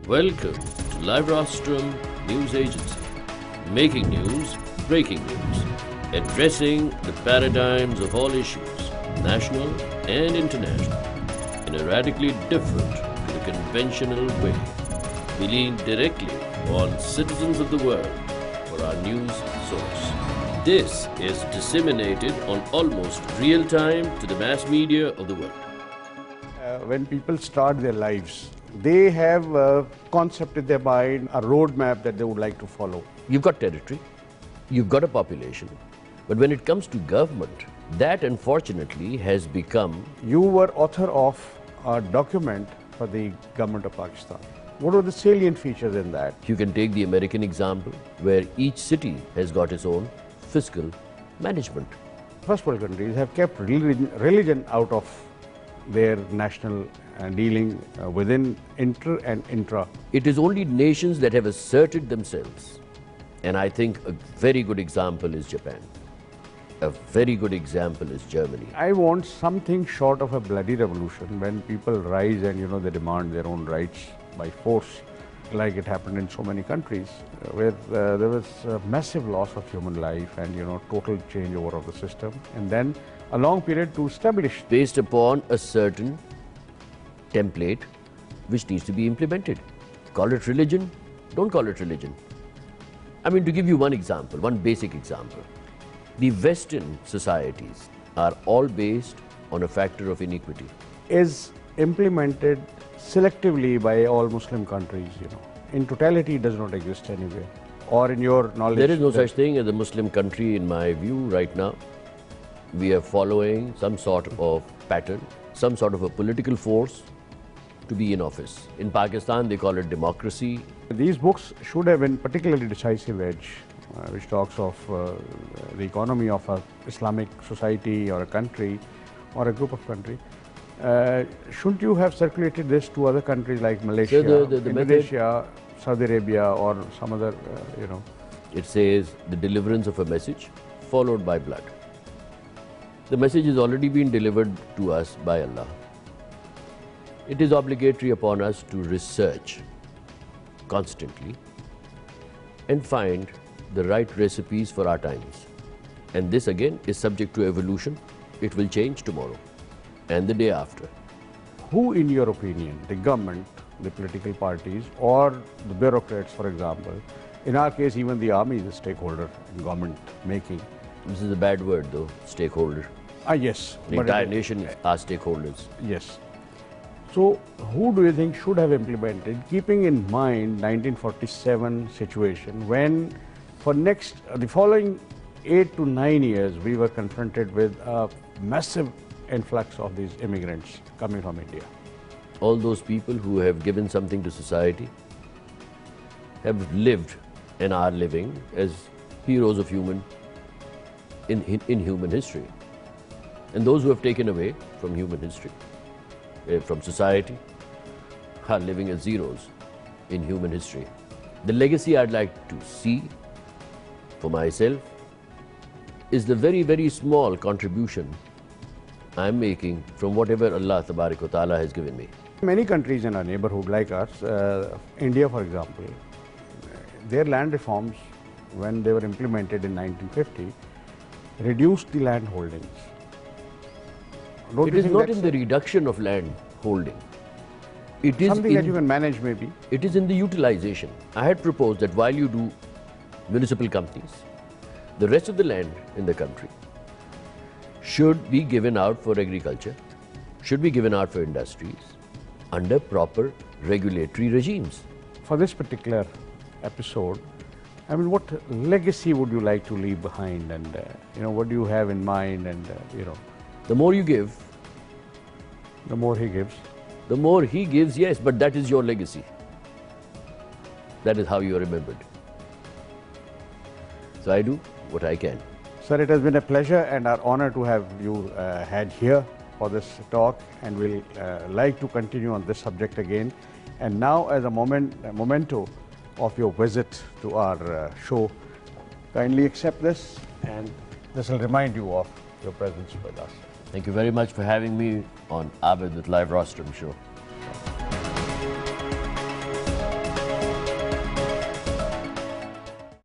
Welcome to Live Rostrum News Agency. Making news, breaking news. Addressing the paradigms of all issues, national and international, in a radically different to the conventional way. We lean directly on citizens of the world for our news source. This is disseminated on almost real time to the mass media of the world. When people start their lives, they have a concept in their mind, a roadmap that they would like to follow. You've got territory, you've got a population, but when it comes to government, that unfortunately has become... You were author of a document for the government of Pakistan. What are the salient features in that? You can take the American example, where each city has got its own fiscal management. First world countries have kept religion out of their national dealing within inter and intra. It is only nations that have asserted themselves. And I think a very good example is Japan. A very good example is Germany. I want something short of a bloody revolution when people rise and they demand their own rights by force, like it happened in so many countries, where there was a massive loss of human life and total changeover of the system, and then a long period to establish. Based upon a certain template which needs to be implemented. Call it religion, don't call it religion. I mean, to give you one example, one basic example. The Western societies are all based on a factor of inequity. Is implemented selectively by all Muslim countries, In totality, it does not exist anywhere. Or in your knowledge... There is no such thing as a Muslim country in my view right now. We are following some sort of pattern, some sort of a political force to be in office. In Pakistan, they call it democracy. These books should have been particularly decisive edge, which talks of the economy of an Islamic society or a country or a group of countries. Shouldn't you have circulated this to other countries like Malaysia, so the Indonesia, Saudi Arabia, or some other, It says the deliverance of a message followed by blood. The message has already been delivered to us by Allah. It is obligatory upon us to research constantly and find the right recipes for our times. And this again is subject to evolution. It will change tomorrow and the day after. Who, in your opinion, the government, the political parties, or the bureaucrats, for example, in our case, even the army is a stakeholder in government making. This is a bad word though, stakeholder. Yes. The entire nation are stakeholders. Yes. So, who do you think should have implemented, keeping in mind 1947 situation, when for the following 8 to 9 years, we were confronted with a massive influx of these immigrants coming from India. All those people who have given something to society have lived and are living as heroes of human history. And those who have taken away from human history, from society, are living as zeros in human history. The legacy I'd like to see for myself is the very, very small contribution I'm making from whatever Allah Tabarak wa Ta'ala has given me. Many countries in our neighborhood, like us, India for example, their land reforms, when they were implemented in 1950, reduced the land holdings. It is not in the reduction of land holding. It is something that you can manage maybe. It is in the utilization. I had proposed that while you do municipal companies, the rest of the land in the country should be given out for agriculture, should be given out for industries under proper regulatory regimes. For this particular episode, I mean, what legacy would you like to leave behind, and what do you have in mind, and The more you give, the more he gives. The more he gives, yes, but that is your legacy. That is how you are remembered. So I do what I can. Sir, it has been a pleasure and our honor to have you had here for this talk, and we'll like to continue on this subject again. And now, as a memento of your visit to our show, kindly accept this, and this will remind you of your presence with us. Thank you very much for having me on Abid with Live Rostrum Show.